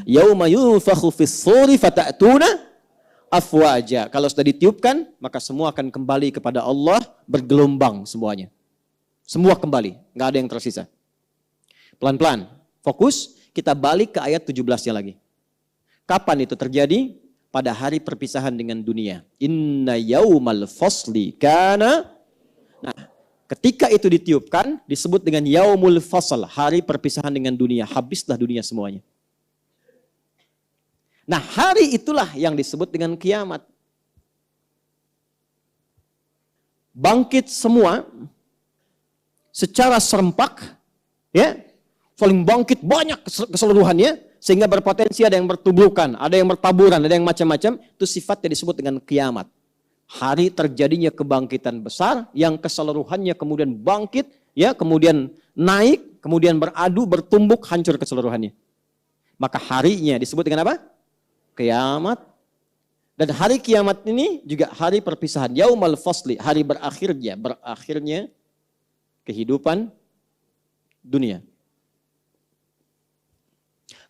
yauma yunfakhu fis-suri fata'tuna afwaja. Kalau sudah ditiupkan, maka semua akan kembali kepada Allah bergelombang semuanya. Semua kembali, nggak ada yang tersisa. Pelan-pelan, fokus, kita balik ke ayat 17-nya lagi. Kapan itu terjadi? Pada hari perpisahan dengan dunia. Inna yaumal fasli kana. Nah, ketika itu ditiupkan, disebut dengan yaumul fasl, hari perpisahan dengan dunia. Habislah dunia semuanya. Nah, hari itulah yang disebut dengan kiamat. Bangkit semua secara serempak, ya, saling bangkit banyak keseluruhannya, sehingga berpotensi ada yang bertubuhkan, ada yang bertaburan, ada yang macam-macam. Itu sifatnya disebut dengan kiamat. Hari terjadinya kebangkitan besar yang keseluruhannya kemudian bangkit, ya, kemudian naik, kemudian beradu, bertumbuk, hancur keseluruhannya. Maka harinya disebut dengan apa? Kiamat. Dan hari kiamat ini juga hari perpisahan, yaumal fasli, hari berakhirnya kehidupan dunia.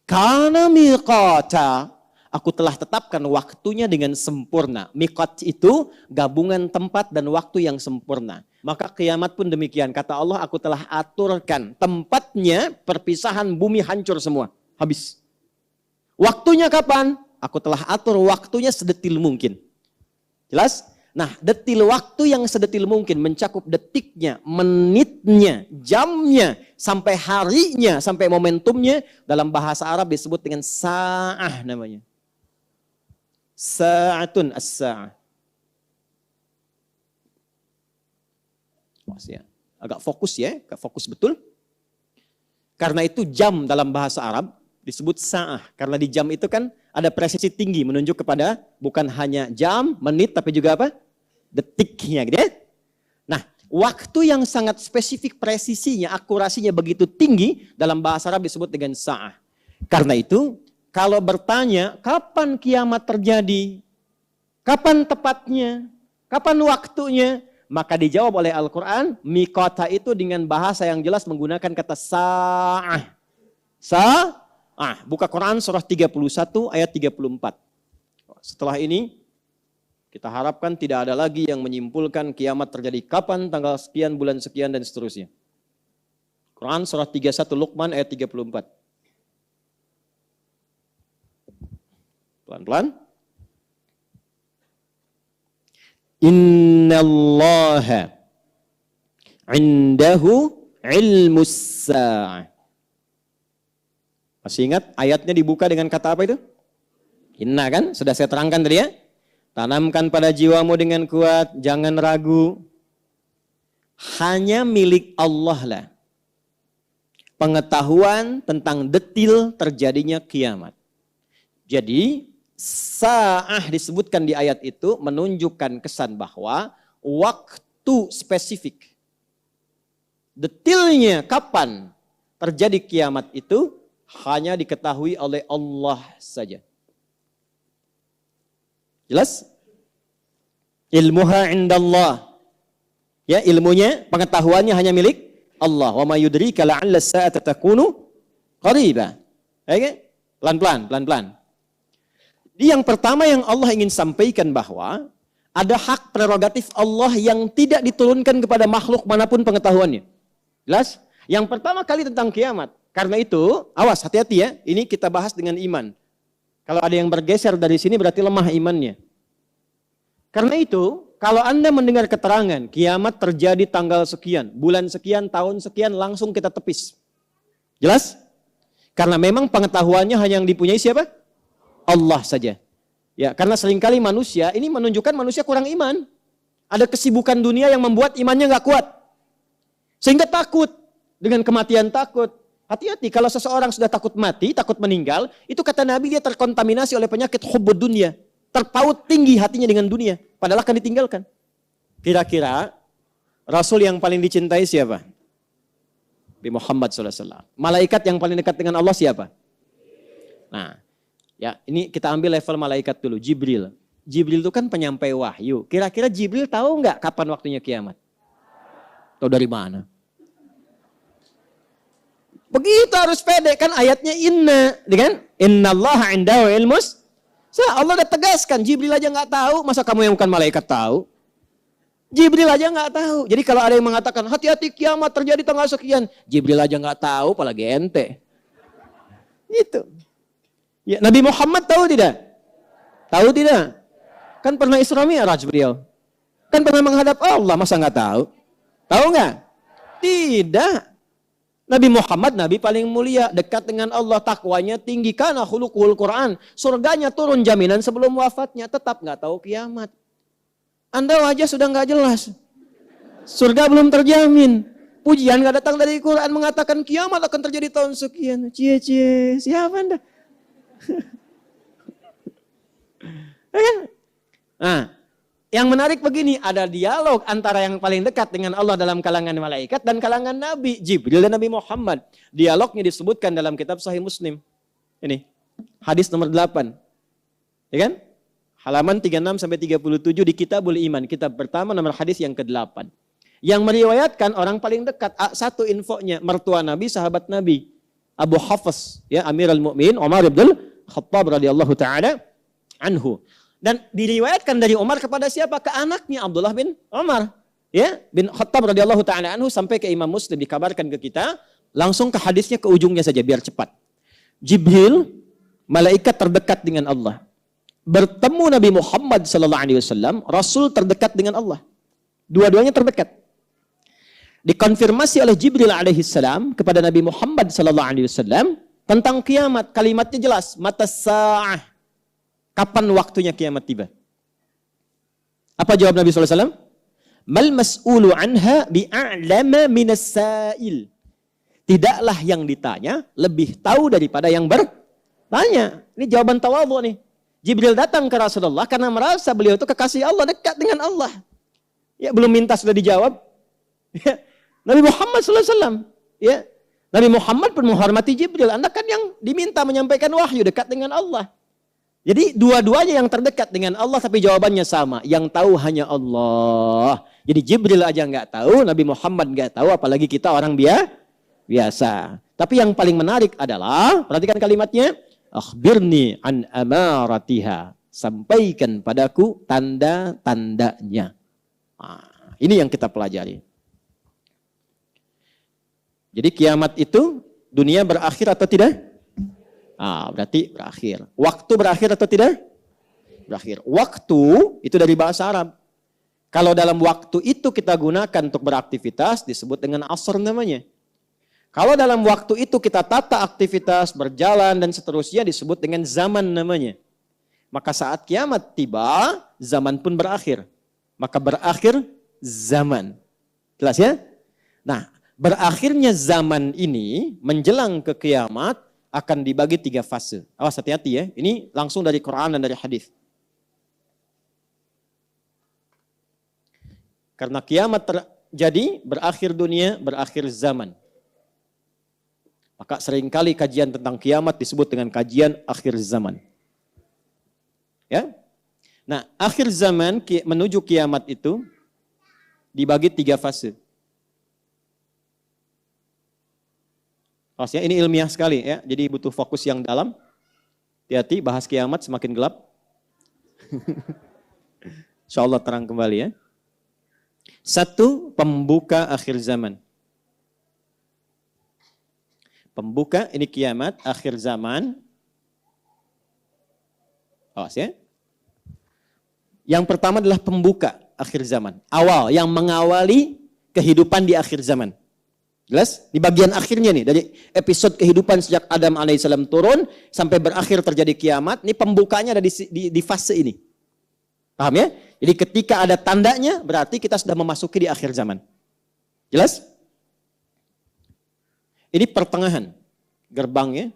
Karena miqata, aku telah tetapkan waktunya dengan sempurna. Miqat itu gabungan tempat dan waktu yang sempurna. Maka kiamat pun demikian. Kata Allah, aku telah aturkan tempatnya, perpisahan bumi hancur semua. Habis. Waktunya kapan? Aku telah atur waktunya sedetil mungkin. Jelas? Nah, detil waktu yang sedetil mungkin mencakup detiknya, menitnya, jamnya, sampai harinya, sampai momentumnya. Dalam bahasa Arab disebut dengan sa'ah namanya. Sa'atun as-sa'ah. Agak fokus ya, agak fokus betul. Karena itu jam dalam bahasa Arab disebut sa'ah. Karena di jam itu kan ada presisi tinggi menunjuk kepada bukan hanya jam, menit, tapi juga apa? Detiknya gitu ya. Nah, waktu yang sangat spesifik, presisinya, akurasinya begitu tinggi dalam bahasa Arab disebut dengan sa'ah. Karena itu, kalau bertanya kapan kiamat terjadi, kapan tepatnya, kapan waktunya, maka dijawab oleh Al-Quran, miqata itu dengan bahasa yang jelas menggunakan kata sa'ah. Sa'ah. Buka Quran surah 31 ayat 34. Setelah ini, kita harapkan tidak ada lagi yang menyimpulkan kiamat terjadi kapan, tanggal sekian, bulan sekian, dan seterusnya. Quran surah 31 Luqman ayat 34. Pelan-pelan. Innallaha indahu ilmus sa'ah. Masih ingat ayatnya dibuka dengan kata apa itu? Inna kan? Sudah saya terangkan tadi ya. Tanamkan pada jiwamu dengan kuat, jangan ragu. Hanya milik Allah lah pengetahuan tentang detil terjadinya kiamat. Jadi sa'ah disebutkan di ayat itu menunjukkan kesan bahwa waktu spesifik, detilnya kapan terjadi kiamat itu hanya diketahui oleh Allah saja. Jelas? Ilmuha indallah. Ya, ilmunya, pengetahuannya hanya milik Allah. Wa ma yudrika la'alla as-sa'ata takunu qariba. Oke? Pelan-pelan, pelan-pelan. Jadi yang pertama yang Allah ingin sampaikan bahwa ada hak prerogatif Allah yang tidak diturunkan kepada makhluk manapun pengetahuannya. Jelas? Yang pertama kali tentang kiamat. Karena itu, awas, hati-hati ya. Ini kita bahas dengan iman. Kalau ada yang bergeser dari sini berarti lemah imannya. Karena itu, kalau Anda mendengar keterangan kiamat terjadi tanggal sekian, bulan sekian, tahun sekian, langsung kita tepis. Jelas? Karena memang pengetahuannya hanya yang dipunyai siapa? Allah saja. Ya, karena seringkali manusia, ini menunjukkan manusia kurang iman. Ada kesibukan dunia yang membuat imannya nggak kuat. Sehingga takut. Dengan kematian takut. Hati-hati, kalau seseorang sudah takut mati, takut meninggal, itu kata Nabi dia terkontaminasi oleh penyakit hubbud dunia. Terpaut tinggi hatinya dengan dunia, padahal akan ditinggalkan. Kira-kira Rasul yang paling dicintai siapa? Nabi Muhammad SAW. Malaikat yang paling dekat dengan Allah siapa? Nah, ya ini kita ambil level malaikat dulu, Jibril. Jibril itu kan penyampai wahyu. Kira-kira Jibril tahu nggak kapan waktunya kiamat? Tahu dari mana? Begitu harus pede, kan ayatnya inna, kan? Innallaha indahu ilmus. Allah udah tegaskan, Jibril aja nggak tahu, masa kamu yang bukan malaikat tahu? Jibril aja nggak tahu. Jadi kalau ada yang mengatakan hati-hati kiamat terjadi tanggal sekian, Jibril aja nggak tahu, apalagi ente. Gitu. Ya, Nabi Muhammad tahu tidak? Tahu tidak? Kan pernah Isra Mi'raj beliau. Kan pernah menghadap Allah, masa nggak tahu? Tahu nggak? Tidak. Nabi Muhammad, Nabi paling mulia, dekat dengan Allah, takwanya tinggi, karena khuluqul Quran. Surganya turun jaminan sebelum wafatnya, tetap nggak tahu kiamat. Anda aja sudah nggak jelas. Surga belum terjamin. Pujian nggak datang dari Quran mengatakan kiamat akan terjadi tahun sekian. Cie, siapa Anda? Nah, yang menarik begini, ada dialog antara yang paling dekat dengan Allah dalam kalangan malaikat dan kalangan Nabi, Jibril dan Nabi Muhammad. Dialognya disebutkan dalam kitab Sahih Muslim. Ini, hadis nomor 8. Ya kan? Halaman 36 sampai 37 di Kitabul Iman, kitab pertama nomor hadis yang ke-8. Yang meriwayatkan orang paling dekat, satu infonya, mertua Nabi, sahabat Nabi, Abu Hafs, ya, Amirul Mukminin Umar bin Khattab radhiyallahu taala anhu. Dan diriwayatkan dari Umar kepada siapa? Ke anaknya Abdullah bin Umar, ya, bin Khattab radhiyallahu taala anhu, sampai ke Imam Muslim dikabarkan ke kita. Langsung ke hadisnya, ke ujungnya saja biar cepat. Jibril, malaikat terdekat dengan Allah, bertemu Nabi Muhammad sallallahu alaihi wasallam, Rasul terdekat dengan Allah. Dua-duanya terdekat. Dikonfirmasi oleh Jibril alaihi salam kepada Nabi Muhammad sallallahu alaihi wasallam tentang kiamat. Kalimatnya jelas, mata sa'ah. Kapan waktunya kiamat tiba? Apa jawab Nabi sallallahu alaihi wasallam? Mal mas'ulu anha bi'a'lama minas sa'il. Tidaklah yang ditanya lebih tahu daripada yang bertanya. Ini jawaban tawadhu nih. Jibril datang ke Rasulullah karena merasa beliau itu kekasih Allah, dekat dengan Allah. Ya, belum minta sudah dijawab. Ya. Nabi Muhammad SAW, ya, Nabi Muhammad pun menghormati Jibril. Anda kan yang diminta menyampaikan wahyu, dekat dengan Allah. Jadi dua-duanya yang terdekat dengan Allah, tapi jawabannya sama. Yang tahu hanya Allah. Jadi Jibril aja nggak tahu, Nabi Muhammad nggak tahu, apalagi kita orang biasa. Tapi yang paling menarik adalah, perhatikan kalimatnya, akhbirni an amaratiha. Sampaikan padaku tanda-tandanya. Nah, ini yang kita pelajari. Jadi kiamat itu dunia berakhir atau tidak? Berarti berakhir. Waktu berakhir atau tidak? Berakhir. Waktu itu dari bahasa Arab. Kalau dalam waktu itu kita gunakan untuk beraktivitas, disebut dengan asr namanya. Kalau dalam waktu itu kita tata aktivitas, berjalan dan seterusnya, disebut dengan zaman namanya. Maka saat kiamat tiba, zaman pun berakhir. Maka berakhir zaman. Jelas ya? Nah, berakhirnya zaman ini menjelang ke kiamat akan dibagi 3 fase. Awas, hati-hati ya. Ini langsung dari Quran dan dari hadis. Karena kiamat terjadi, berakhir dunia, berakhir zaman. Maka seringkali kajian tentang kiamat disebut dengan kajian akhir zaman. Ya. Nah, akhir zaman menuju kiamat itu dibagi 3 fase. Ini ilmiah sekali ya, jadi butuh fokus yang dalam. Hati-hati, bahas kiamat semakin gelap. Insya Allah terang kembali ya. 1, pembuka akhir zaman. Pembuka ini kiamat, akhir zaman. Awas ya. Yang pertama adalah pembuka akhir zaman. Awal, yang mengawali kehidupan di akhir zaman. Jelas? Di bagian akhirnya nih, dari episode kehidupan sejak Adam alaihissalam turun sampai berakhir terjadi kiamat, ini pembukanya ada di fase ini. Paham ya? Jadi ketika ada tandanya, berarti kita sudah memasuki di akhir zaman. Jelas? Ini pertengahan gerbangnya.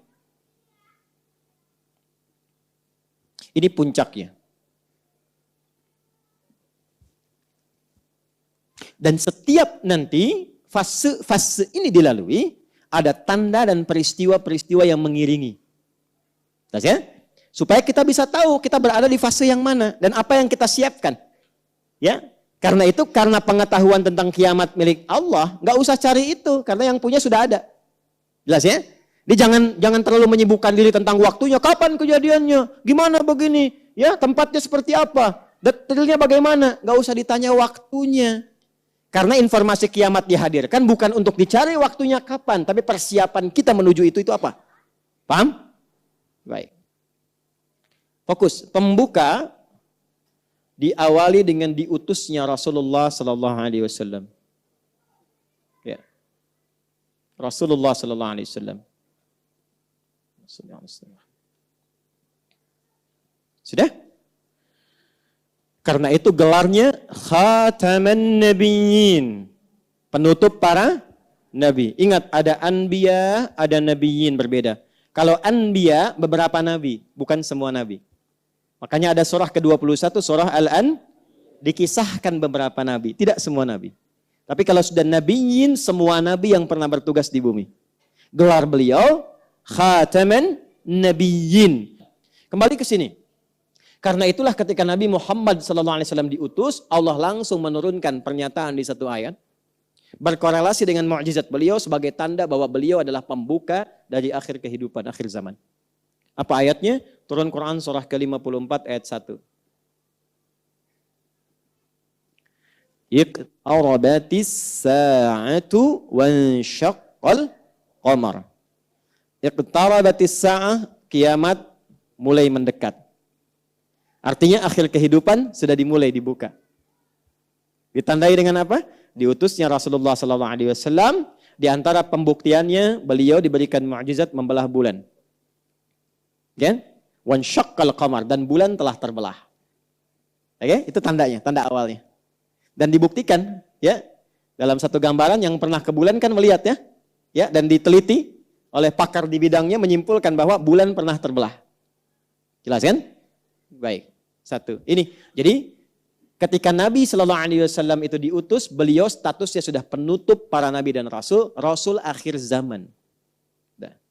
Ini puncaknya. Dan setiap nanti fase ini dilalui, ada tanda dan peristiwa-peristiwa yang mengiringi. Jelas ya? Supaya kita bisa tahu kita berada di fase yang mana dan apa yang kita siapkan. Ya, karena itu, karena pengetahuan tentang kiamat milik Allah, nggak usah cari itu karena yang punya sudah ada. Jelas ya? Dia jangan terlalu menyibukkan diri tentang waktunya, kapan kejadiannya, gimana begini, ya tempatnya seperti apa, detailnya bagaimana, nggak usah ditanya waktunya. Karena informasi kiamat dihadirkan bukan untuk dicari waktunya kapan, tapi persiapan kita menuju itu apa? Paham? Baik. Fokus. Pembuka diawali dengan diutusnya Rasulullah Sallallahu Alaihi Wasallam. Ya. Rasulullah Sallallahu Alaihi Wasallam. Sudah? Karena itu gelarnya Khataman Nabiyyin, penutup para nabi. Ingat, ada anbiya, ada nabiyyin, berbeda. Kalau anbiya, beberapa nabi, bukan semua nabi. Makanya ada surah ke-21, surah Al-An, dikisahkan beberapa nabi, tidak semua nabi. Tapi kalau sudah nabiyyin, semua nabi yang pernah bertugas di bumi. Gelar beliau Khataman Nabiyyin. Kembali ke sini. Karena itulah ketika Nabi Muhammad SAW diutus, Allah langsung menurunkan pernyataan di satu ayat. Berkorelasi dengan mukjizat beliau sebagai tanda bahwa beliau adalah pembuka dari akhir kehidupan, akhir zaman. Apa ayatnya? Turun Quran surah ke-54 ayat 1. Iqtarabatis sa'atu wansyaqqal qamar. Iqtarabatis sa'ah, kiamat mulai mendekat. Artinya akhir kehidupan sudah dimulai dibuka. Ditandai dengan apa? Diutusnya Rasulullah SAW. Di antara pembuktiannya beliau diberikan mukjizat membelah bulan. Kan? Wan syaqqal qamar, dan bulan telah terbelah. Oke, itu tandanya, tanda awalnya. Dan dibuktikan, ya, dalam satu gambaran yang pernah ke bulan kan melihat ya, dan diteliti oleh pakar di bidangnya menyimpulkan bahwa bulan pernah terbelah. Jelas kan? Baik. Satu. Ini. Jadi ketika Nabi SAW itu diutus, beliau statusnya sudah penutup para nabi dan rasul, rasul akhir zaman.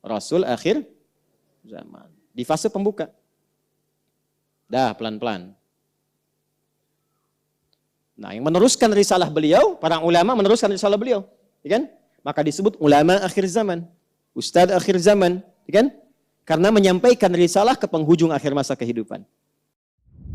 Rasul akhir zaman. Di fase pembuka. Pelan-pelan. Nah, yang meneruskan risalah beliau, para ulama meneruskan risalah beliau, ya kan? Maka disebut ulama akhir zaman, ustadz akhir zaman, ya kan? Karena menyampaikan risalah ke penghujung akhir masa kehidupan.